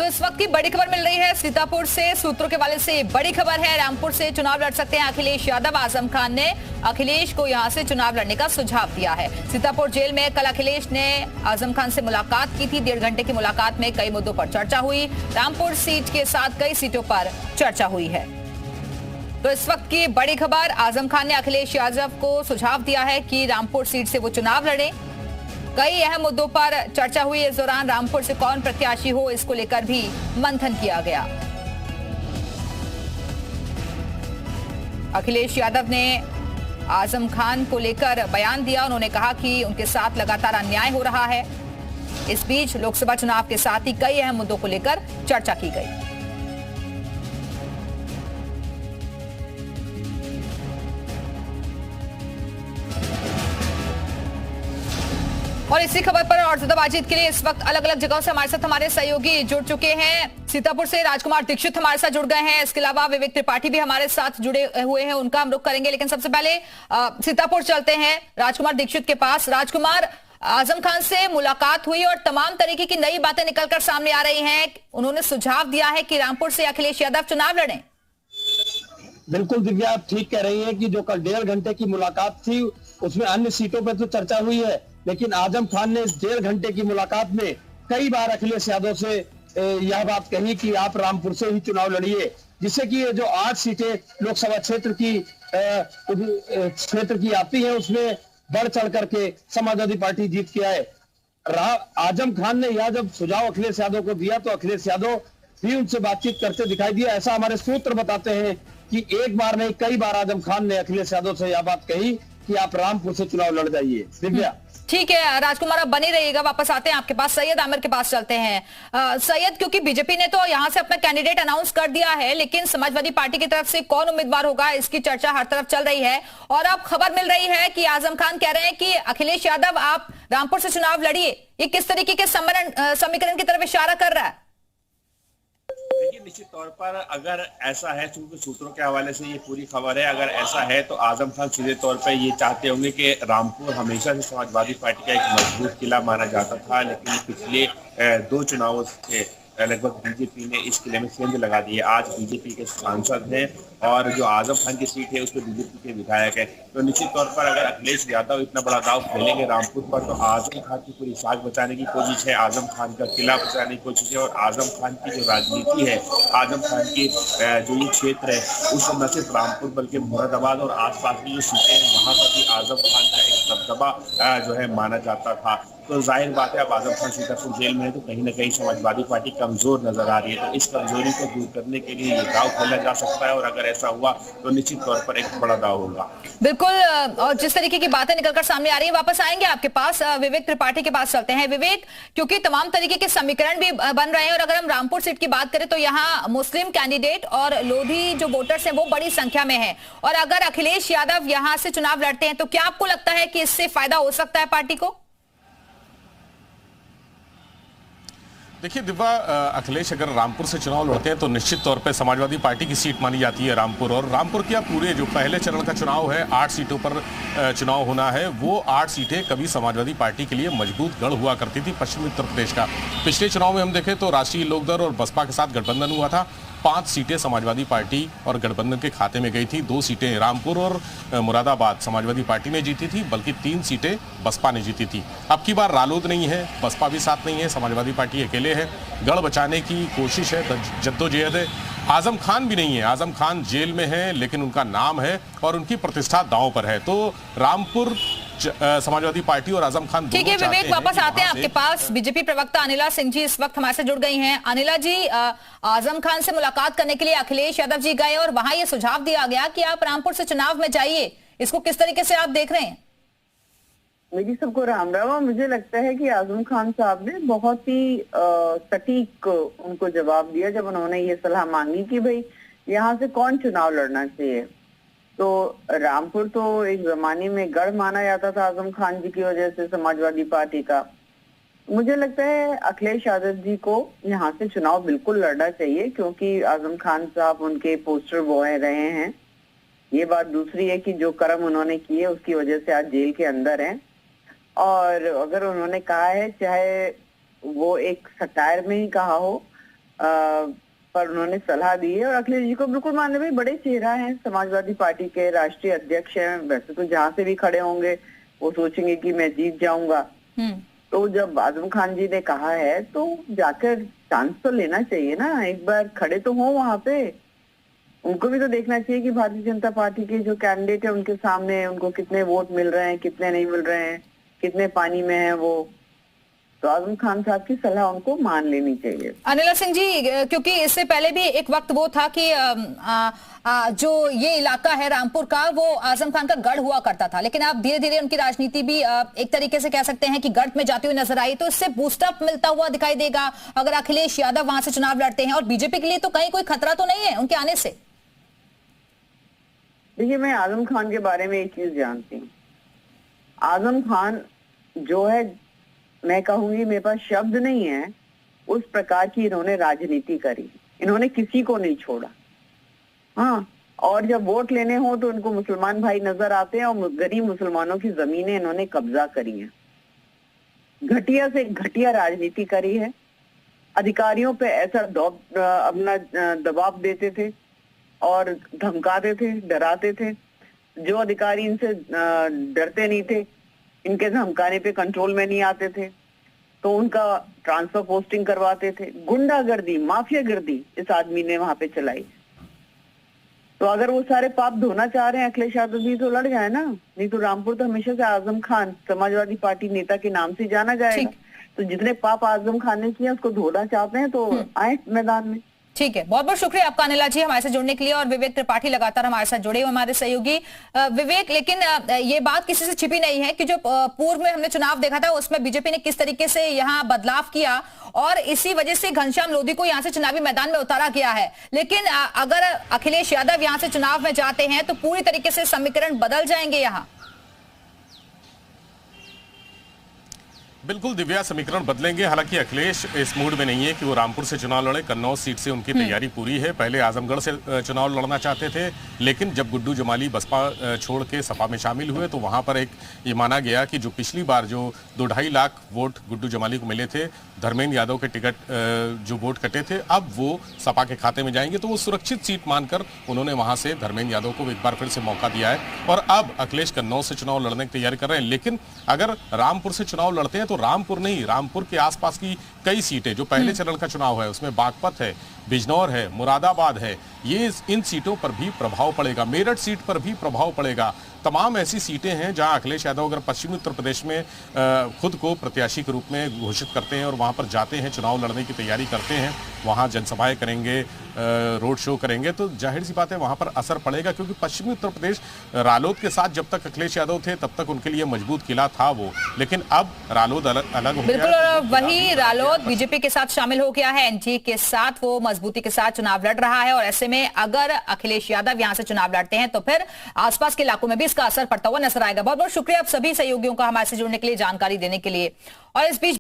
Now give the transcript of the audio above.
तो इस वक्त की बड़ी खबर मिल रही है सीतापुर से। सूत्रों के हवाले से बड़ी खबर है, रामपुर से चुनाव लड़ सकते हैं अखिलेश यादव। आजम खान ने अखिलेश को यहां से चुनाव लड़ने का सुझाव दिया है। सीतापुर जेल में कल अखिलेश ने आजम खान से मुलाकात की थी। 1.5 घंटे की मुलाकात में कई मुद्दों पर चर्चा हुई। रामपुर सीट के साथ कई सीटों पर चर्चा हुई है। तो इस वक्त की बड़ी खबर, आजम खान ने अखिलेश यादव को सुझाव दिया है कि रामपुर सीट से वो चुनाव लड़े। कई अहम मुद्दों पर चर्चा हुई। इस दौरान रामपुर से कौन प्रत्याशी हो, इसको लेकर भी मंथन किया गया। अखिलेश यादव ने आजम खान को लेकर बयान दिया। उन्होंने कहा कि उनके साथ लगातार अन्याय हो रहा है। इस बीच लोकसभा चुनाव के साथ ही कई अहम मुद्दों को लेकर चर्चा की गई। और इसी खबर पर और ज्यादा बातचीत के लिए इस वक्त अलग अलग जगहों से हमारे साथ हमारे सहयोगी जुड़ चुके हैं। सीतापुर से राजकुमार दीक्षित हमारे साथ जुड़ गए हैं। इसके अलावा विवेक त्रिपाठी भी हमारे साथ जुड़े हुए हैं, उनका हम रुख करेंगे। लेकिन सबसे पहले सीतापुर चलते हैं राजकुमार दीक्षित के पास। राजकुमार, आजम खान से मुलाकात हुई और तमाम तरीके की नई बातें निकलकर सामने आ रही हैं। उन्होंने सुझाव दिया है कि रामपुर से अखिलेश यादव चुनाव लड़ें। बिल्कुल दिव्या, आप ठीक कह रही हैं कि जो कल 1.5 घंटे की मुलाकात थी उसमें अन्य सीटों पर तो चर्चा हुई है, लेकिन आजम खान ने इस 1.5 घंटे की मुलाकात में कई बार अखिलेश यादव से यह बात कही कि आप रामपुर से ही चुनाव लड़िए, जिससे कि ये जो 8 सीटें लोकसभा क्षेत्र की आती हैं उसमें बढ़ चढ़ करके समाजवादी पार्टी जीत के आए। आजम खान ने यह जब सुझाव अखिलेश यादव को दिया तो अखिलेश यादव भी उनसे बातचीत करते दिखाई दिया। ऐसा हमारे सूत्र बताते हैं कि एक बार नहीं कई बार आजम खान ने अखिलेश यादव से यह बात कही कि आप रामपुर से चुनाव लड़ जाइए। दिव्या, ठीक है राजकुमार, अब बने रहिएगा। वापस आते हैं आपके पास, सैयद आमिर के पास चलते हैं। सैयद, क्योंकि बीजेपी ने तो यहां से अपना कैंडिडेट अनाउंस कर दिया है, लेकिन समाजवादी पार्टी की तरफ से कौन उम्मीदवार होगा इसकी चर्चा हर तरफ चल रही है। और अब खबर मिल रही है कि आजम खान कह रहे हैं कि अखिलेश यादव आप रामपुर से चुनाव लड़िए। ये किस तरीके के समीकरण की तरफ इशारा कर रहा है? देखिए, निश्चित तौर पर अगर ऐसा है, चूंकि सूत्रों के हवाले से ये पूरी खबर है, अगर ऐसा है तो आजम खान सीधे तौर पर ये चाहते होंगे कि रामपुर हमेशा से समाजवादी पार्टी का एक मजबूत किला माना जाता था, लेकिन पिछले 2 चुनावों से लगभग बीजेपी ने इस किले में सेंध लगा दी है। आज बीजेपी के सांसद हैं और जो आजम खान की सीट है उसमें बीजेपी के विधायक है। तो निश्चित तौर पर अगर अखिलेश यादव इतना बड़ा दाव खेलेंगे रामपुर पर, तो आजम खान की पूरी साख बचाने की कोशिश है, आजम खान का किला बचाने की कोशिश है। और आजम खान की जो राजनीति है, आजम खान की जो ये क्षेत्र है, उसमें न सिर्फ रामपुर बल्कि मुरादाबाद और आसपास की जो सीटें हैं वहाँ पर भी आजम खान का एक दबदबा जो है माना जाता था। तो जाहिर बात है, अब आजम खान सीतापुर जेल में है तो कहीं ना कहीं समाजवादी पार्टी कमजोर नजर आ रही है। तो इस कमजोरी को दूर करने के लिए ये दाव खेला जा सकता है, और अगर ऐसा हुआ तो निश्चित तौर पर एक बड़ा दाव होगा। बिल्कुल, और जिस तरीके की बातें निकलकर सामने आ रही है, वापस आएंगे आपके पास। विवेक त्रिपाठी के पास चलते हैं। विवेक, क्योंकि तमाम तरीके के समीकरण भी बन रहे हैं, और अगर हम रामपुर सीट की बात करें तो यहाँ मुस्लिम कैंडिडेट और लोधी जो वोटर्स हैं वो बड़ी संख्या में है, और अगर अखिलेश यादव यहाँ से चुनाव लड़ते हैं तो क्या आपको लगता है कि इससे फायदा हो सकता है पार्टी को? देखिए दिव्या, अखिलेश अगर रामपुर से चुनाव लड़ते हैं तो निश्चित तौर पे समाजवादी पार्टी की सीट मानी जाती है रामपुर। और रामपुर क्या पूरे जो पहले चरण का चुनाव है, 8 सीटों पर चुनाव होना है, वो 8 सीटें कभी समाजवादी पार्टी के लिए मजबूत गढ़ हुआ करती थी पश्चिमी उत्तर प्रदेश का। पिछले चुनाव में हम देखें तो राष्ट्रीय लोकदल और बसपा के साथ गठबंधन हुआ था। 5 सीटें समाजवादी पार्टी और गठबंधन के खाते में गई थी। 2 सीटें रामपुर और मुरादाबाद समाजवादी पार्टी ने जीती थी, बल्कि 3 सीटें बसपा ने जीती थी। अब की बार रालोद नहीं है, बसपा भी साथ नहीं है, समाजवादी पार्टी अकेले है। गढ़ बचाने की कोशिश है, जद्दोजहद है। आजम खान भी नहीं है, आजम खान जेल में है, लेकिन उनका नाम है और उनकी प्रतिष्ठा दांव पर है। तो रामपुर समाजवादी पार्टी और आजम खान, ठीक है विवेक, वापस आते हैं आपके पास। बीजेपी प्रवक्ता अनिला सिंह जी इस वक्त हमारे से जुड़ गई हैं। अनिला जी, आजम खान से मुलाकात करने के लिए अखिलेश यादव जी गए और वहां ये सुझाव दिया गया कि आप रामपुर से चुनाव में जाइए। इसको किस तरीके से आप देख रहे हैं? मेरी सबको राम राम। मुझे लगता है कि आजम खान साहब ने बहुत ही सटीक उनको जवाब दिया जब उन्होंने ये सलाह मांगी कि भाई यहाँ से कौन चुनाव लड़ना चाहिए। तो रामपुर तो एक जमाने में गढ़ माना जाता था आजम खान जी की वजह से समाजवादी पार्टी का। मुझे लगता है अखिलेश यादव जी को यहाँ से चुनाव बिल्कुल लड़ना चाहिए, क्योंकि आजम खान साहब उनके पोस्टर बॉय रहे हैं। ये बात दूसरी है कि जो कर्म उन्होंने किए उसकी वजह से आज जेल के अंदर हैं। और अगर उन्होंने कहा है, चाहे वो एक सटायर में ही कहा हो, पर उन्होंने सलाह दी है। और अखिलेश जी को बिल्कुल मानने भाई बड़े चेहरा हैं, समाजवादी पार्टी के राष्ट्रीय अध्यक्ष हैं। वैसे तो जहां से भी खड़े होंगे वो सोचेंगे कि मैं जीत जाऊंगा। तो जब आजम खान जी ने कहा है तो जाकर चांस तो लेना चाहिए ना, एक बार खड़े तो हो वहां पे। उनको भी तो देखना चाहिए कि भारतीय जनता पार्टी के जो कैंडिडेट है उनके सामने उनको कितने वोट मिल रहे हैं, कितने नहीं मिल रहे हैं, कितने पानी में है वो। तो आजम खान साहब की सलाह उनको मान लेनी चाहिए। अनिला सिंह जी, क्योंकि इससे पहले भी एक वक्त वो था कि जो ये इलाका है रामपुर का वो आजम खान का गढ़ हुआ करता था, लेकिन अब धीरे धीरे उनकी राजनीति भी एक तरीके से कह सकते हैं कि गढ़ में जाती हुई नजर आई। तो इससे बूस्टअप मिलता हुआ दिखाई देगा अगर अखिलेश यादव वहां से चुनाव लड़ते हैं। और बीजेपी के लिए तो कहीं कोई खतरा तो नहीं है उनके आने से? देखिए, मैं आजम खान के बारे में एक चीज जानती हूँ। आजम खान जो है, मैं कहूंगी मेरे पास शब्द नहीं है, उस प्रकार की इन्होंने राजनीति करी। इन्होंने किसी को नहीं छोड़ा। हाँ, और जब वोट लेने हो तो उनको मुसलमान भाई नजर आते हैं और गरीब मुसलमानों की जमीनें इन्होंने कब्जा करी हैं। घटिया से घटिया राजनीति करी है। अधिकारियों पे ऐसा अपना दबाव देते थे और धमकाते थे, डराते थे। जो अधिकारी इनसे डरते नहीं थे, इनके धमकाने पे कंट्रोल में नहीं आते थे, तो उनका ट्रांसफर पोस्टिंग करवाते थे। गुंडागर्दी, माफियागर्दी इस आदमी ने वहां पे चलाई। तो अगर वो सारे पाप धोना चाह रहे हैं अखिलेश यादव जी तो लड़ जाए ना, नहीं तो रामपुर तो हमेशा से आजम खान समाजवादी पार्टी नेता के नाम से जाना जाएगा। तो जितने पाप आजम खान ने किया उसको धोना चाहते हैं तो आए मैदान में। ठीक है, बहुत बहुत शुक्रिया आपका अनिला जी हमारे साथ जुड़ने के लिए। और विवेक त्रिपाठी लगातार हमारे साथ जुड़े हुए हमारे सहयोगी। विवेक, लेकिन ये बात किसी से छिपी नहीं है कि जो पूर्व में हमने चुनाव देखा था उसमें बीजेपी ने किस तरीके से यहाँ बदलाव किया और इसी वजह से घनश्याम लोधी को यहाँ से चुनावी मैदान में उतारा गया है। लेकिन अगर अखिलेश यादव यहाँ से चुनाव में जाते हैं तो पूरी तरीके से समीकरण बदल जाएंगे यहाँ। बिल्कुल दिव्या, समीकरण बदलेंगे। हालांकि अखिलेश इस मूड में नहीं है कि वो रामपुर से चुनाव लड़े। कन्नौज सीट से उनकी तैयारी पूरी है। पहले आजमगढ़ से चुनाव लड़ना चाहते थे, लेकिन जब गुड्डू जमाली बसपा छोड़ के सपा में शामिल हुए तो वहां पर एक ये माना गया कि जो पिछली बार जो 2-2.5 लाख वोट गुड्डू जमाली को मिले थे, धर्मेंद्र यादव के टिकट जो वोट कटे थे, अब वो सपा के खाते में जाएंगे। तो वो सुरक्षित सीट मानकर उन्होंने वहां से धर्मेंद्र यादव को एक बार फिर से मौका दिया है और अब अखिलेश कन्नौज से चुनाव लड़ने की तैयारी कर रहे हैं। लेकिन अगर रामपुर से चुनाव लड़ते हैं तो रामपुर नहीं, रामपुर के आसपास की कई सीटें जो पहले चरण का चुनाव है उसमें बागपत है, बिजनौर है, मुरादाबाद है, ये इन सीटों पर भी प्रभाव पड़ेगा। मेरठ सीट पर भी प्रभाव पड़ेगा। तमाम ऐसी सीटें हैं जहां अखिलेश यादव अगर पश्चिमी उत्तर प्रदेश में खुद को प्रत्याशी के रूप में घोषित करते हैं और वहां पर जाते हैं, चुनाव लड़ने की तैयारी करते हैं, वहां जनसभाएं करेंगे, रोड शो करेंगे, तो जाहिर सी बात है वहां पर असर पड़ेगा। क्योंकि पश्चिमी उत्तर प्रदेश रालोद के साथ जब तक अखिलेश यादव थे तब तक उनके लिए मजबूत किला था वो, लेकिन अब रालोद अलग हो गया। बिल्कुल, और वही रालोद बीजेपी के साथ शामिल हो गया है, एनडीए के साथ वो मजबूती के साथ चुनाव लड़ रहा है। और ऐसे में अगर अखिलेश यादव यहां से चुनाव लड़ते हैं तो फिर आसपास के इलाकों में भी इसका असर पड़ता हुआ नजर आएगा। बहुत बहुत शुक्रिया आप सभी सहयोगियों का हमारे से जुड़ने के लिए, जानकारी देने के लिए। और इस बीच